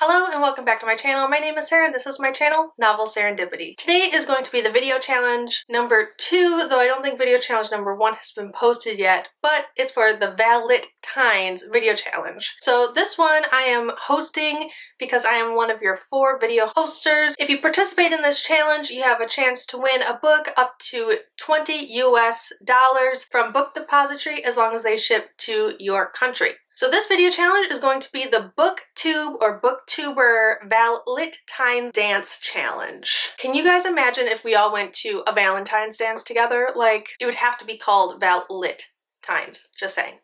Hello and welcome back to my channel. My name is Sarah and this is my channel, Novel Serendipity. Today is going to be the video challenge number 2, though I don't think video challenge number 1 has been posted yet, but it's for the vaLITines video challenge. So this one I am hosting because I am one of your 4 video hosters. If you participate in this challenge, you have a chance to win a book up to $20 US from Book Depository as long as they ship to your country. So this video challenge is going to be the Booktube or Booktuber vaLITines dance challenge. Can you guys imagine if we all went to a Valentine's dance together? Like, it would have to be called vaLITines, just saying.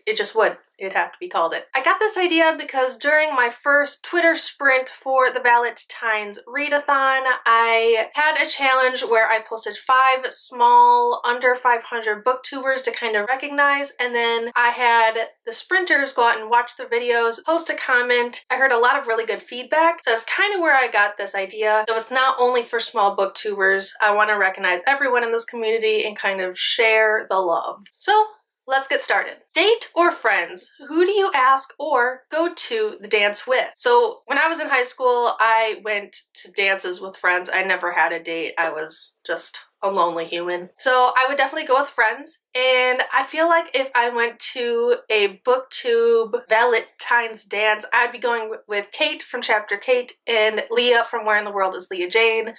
It just would. It'd have to be called it. I got this idea because during my first Twitter sprint for the vaLITines readathon, I had a challenge where I posted 5 small, under 500 booktubers to kind of recognize, and then I had the sprinters go out and watch the videos, post a comment. I heard a lot of really good feedback, so that's kind of where I got this idea. So it's not only for small booktubers. I want to recognize everyone in this community and kind of share the love. So let's get started. Date or friends? Who do you ask or go to the dance with? So when I was in high school, I went to dances with friends. I never had a date. I was just a lonely human. So I would definitely go with friends. And I feel like if I went to a Booktube vaLITines dance, I'd be going with Kate from Chapter Kate and Leah from Where in the World is Leah Jane.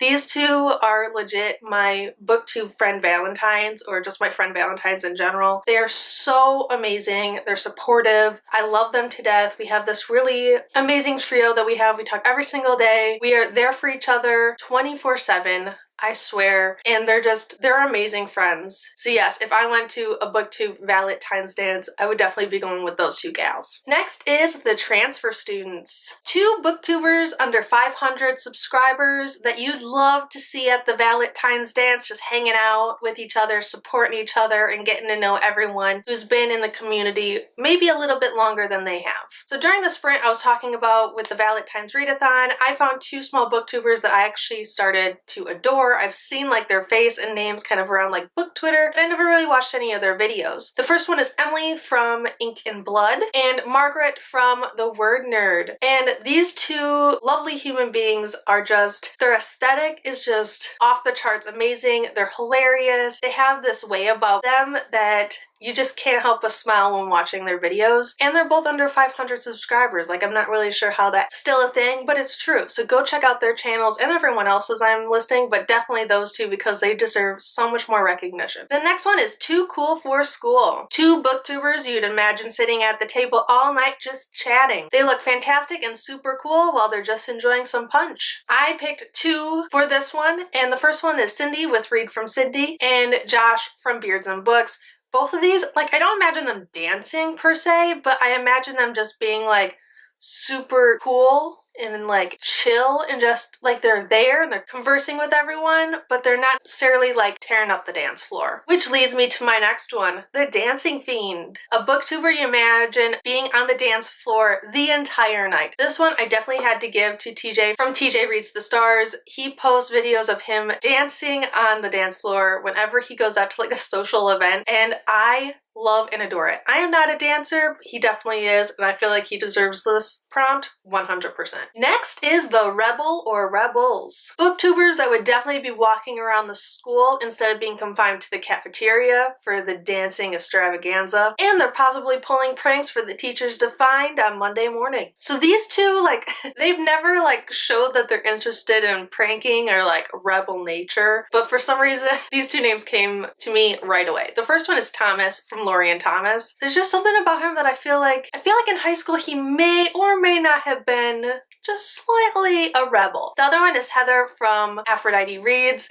These two are legit my Booktube friend Valentines, or just my friend Valentines in general. They are so amazing. They're supportive. I love them to death. We have this really amazing trio that we have. We talk every single day. We are there for each other 24/7. I swear. And they're amazing friends. So yes, if I went to a Booktube vaLITines dance, I would definitely be going with those 2 gals. Next is the transfer students. 2 booktubers under 500 subscribers that you'd love to see at the vaLITines dance, just hanging out with each other, supporting each other, and getting to know everyone who's been in the community maybe a little bit longer than they have. So during the sprint I was talking about with the vaLITines readathon, I found 2 small booktubers that I actually started to adore. I've seen like their face and names kind of around like book Twitter, but I never really watched any of their videos. The first one is Emily from Ink and Blood and Margaret from The Word Nerd. And these 2 lovely human beings are just, their aesthetic is just off the charts amazing. They're hilarious. They have this way about them that you just can't help but smile when watching their videos. And they're both under 500 subscribers. Like, I'm not really sure how that's still a thing, but it's true. So go check out their channels and everyone else's I'm listing, but definitely those 2 because they deserve so much more recognition. The next one is Too Cool for School. 2 booktubers you'd imagine sitting at the table all night just chatting. They look fantastic and super cool while they're just enjoying some punch. I picked 2 for this one, and the first one is Cindy with Read from Sydney and Josh from Beards and Books. Both of these, like, I don't imagine them dancing per se, but I imagine them just being like super cool and like chill and just like they're there and they're conversing with everyone, but they're not necessarily like tearing up the dance floor. Which leads me to my next one, the Dancing Fiend. A booktuber you imagine being on the dance floor the entire night. This one I definitely had to give to TJ from TJ Reads the Stars. He posts videos of him dancing on the dance floor whenever he goes out to like a social event, and I love and adore it. I am not a dancer, but he definitely is, and I feel like he deserves this prompt 100%. Next is the Rebel or Rebels. Booktubers that would definitely be walking around the school instead of being confined to the cafeteria for the dancing extravaganza, and they're possibly pulling pranks for the teachers to find on Monday morning. So these 2, like, they've never like showed that they're interested in pranking or like rebel nature, but for some reason these 2 names came to me right away. The first one is Thomas from Lori and Thomas. There's just something about him that I feel like in high school he may or may not have been just slightly a rebel. The other one is Heather from Aphrodite Reads.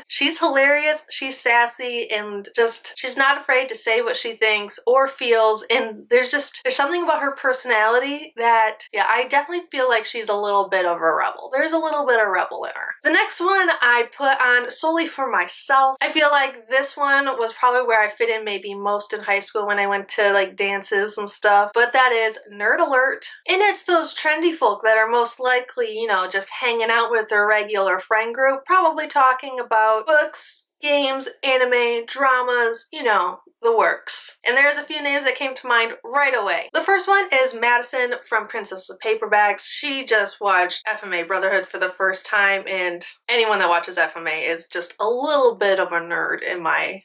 She's hilarious, she's sassy, and just, she's not afraid to say what she thinks or feels, and there's something about her personality that, yeah, I definitely feel like she's a little bit of a rebel. There's a little bit of rebel in her. The next one I put on solely for myself. I feel like this one was probably where I fit in maybe most in high school when I went to like dances and stuff, but that is Nerd Alert. And it's those trendy folk that are most likely, you know, just hanging out with their regular friend group, probably talking about books, games, anime, dramas, you know, the works. And there's a few names that came to mind right away. The first one is Madison from Princess of Paperbacks. She just watched FMA Brotherhood for the first time, and anyone that watches FMA is just a little bit of a nerd in my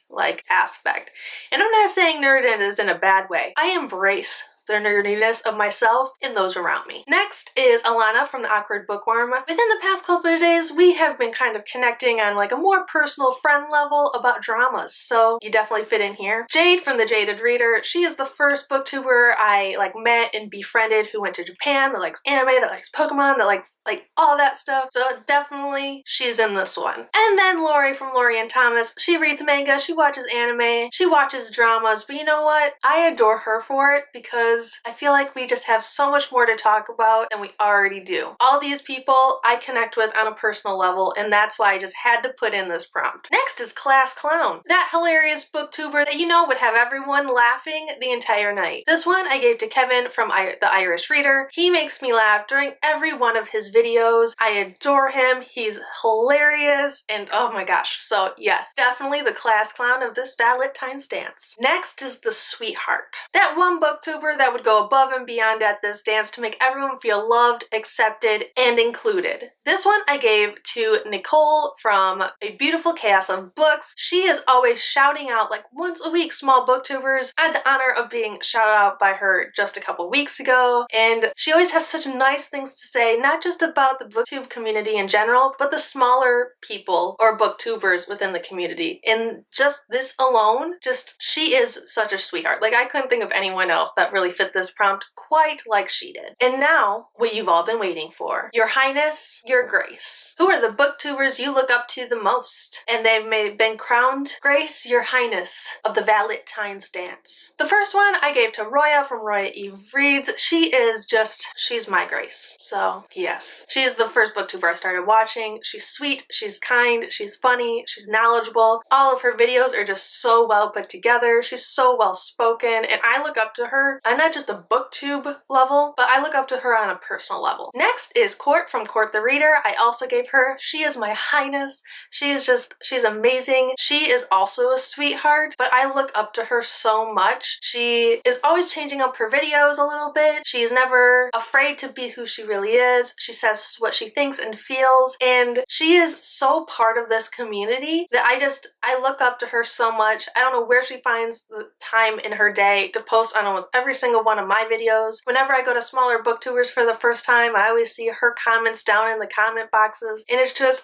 aspect. And I'm not saying nerd is in a bad way. I embrace the nerdiness of myself and those around me. Next is Alana from the Awkward Bookworm. Within the past couple of days, we have been kind of connecting on a more personal friend level about dramas, so you definitely fit in here. Jade from the Jaded Reader. She is the first booktuber I met and befriended who went to Japan, that likes anime, that likes Pokemon, that likes all that stuff, so definitely she's in this one. And then Lori from Lori and Thomas. She reads manga, she watches anime, she watches dramas, but you know what? I adore her for it because I feel like we just have so much more to talk about than we already do. All these people I connect with on a personal level, and that's why I just had to put in this prompt. Next is Class Clown. That hilarious booktuber that would have everyone laughing the entire night. This one I gave to Kevin from the Irish Reader. He makes me laugh during every one of his videos. I adore him. He's hilarious, and oh my gosh. So yes, definitely the Class Clown of this vaLITines dance. Next is the Sweetheart. That one booktuber that would go above and beyond at this dance to make everyone feel loved, accepted, and included. This one I gave to Nicole from A Beautiful Chaos of Books. She is always shouting out once a week small booktubers. I had the honor of being shouted out by her just a couple weeks ago, and she always has such nice things to say, not just about the booktube community in general, but the smaller people or booktubers within the community. And just this alone, she is such a sweetheart. I couldn't think of anyone else that really fit this prompt quite like she did. And now, what you've all been waiting for. Your Highness, Your Grace. Who are the booktubers you look up to the most? And they've been crowned Grace, Your Highness of the vaLITines dance. The first one I gave to Roya from Roya Eve Reads. She's my Grace. So yes, she's the first booktuber I started watching. She's sweet, she's kind, she's funny, she's knowledgeable. All of her videos are just so well put together. She's so well spoken, and I look up to her on not just a booktube level, but I look up to her on a personal level. Next is Court from Court the Reader. I also gave her. She is my highness. She's amazing. She is also a sweetheart, but I look up to her so much. She is always changing up her videos a little bit. She's never afraid to be who she really is. She says what she thinks and feels, and she is so part of this community that I look up to her so much. I don't know where she finds the time in her day to post on almost every single one of my videos. Whenever I go to smaller booktubers for the first time, I always see her comments down in the comment boxes, and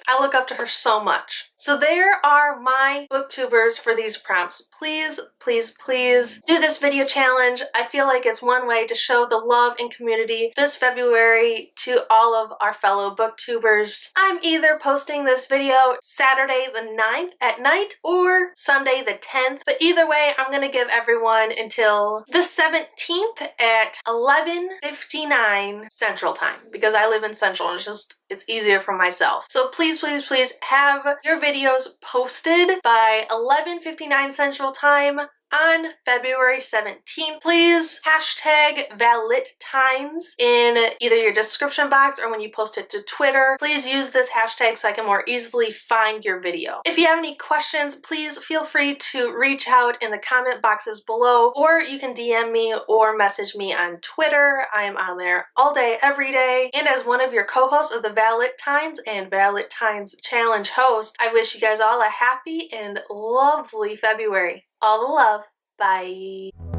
I look up to her so much. So there are my booktubers for these prompts. Please, please, please do this video challenge. I feel like it's one way to show the love and community this February to all of our fellow booktubers. I'm either posting this video Saturday the 9th at night or Sunday the 10th, but either way, I'm gonna give everyone until the 17th at 11:59 Central Time, because I live in Central and it's easier for myself. So please, please, please have your videos posted by 11:59 Central Time on February 17th. Please hashtag vaLITines in either your description box or when you post it to Twitter. Please use this hashtag so I can more easily find your video. If you have any questions, please feel free to reach out in the comment boxes below, or you can DM me or message me on Twitter. I am on there all day, every day. And as one of your co-hosts of the vaLITines and vaLITines Challenge host, I wish you guys all a happy and lovely February. All the love. Bye.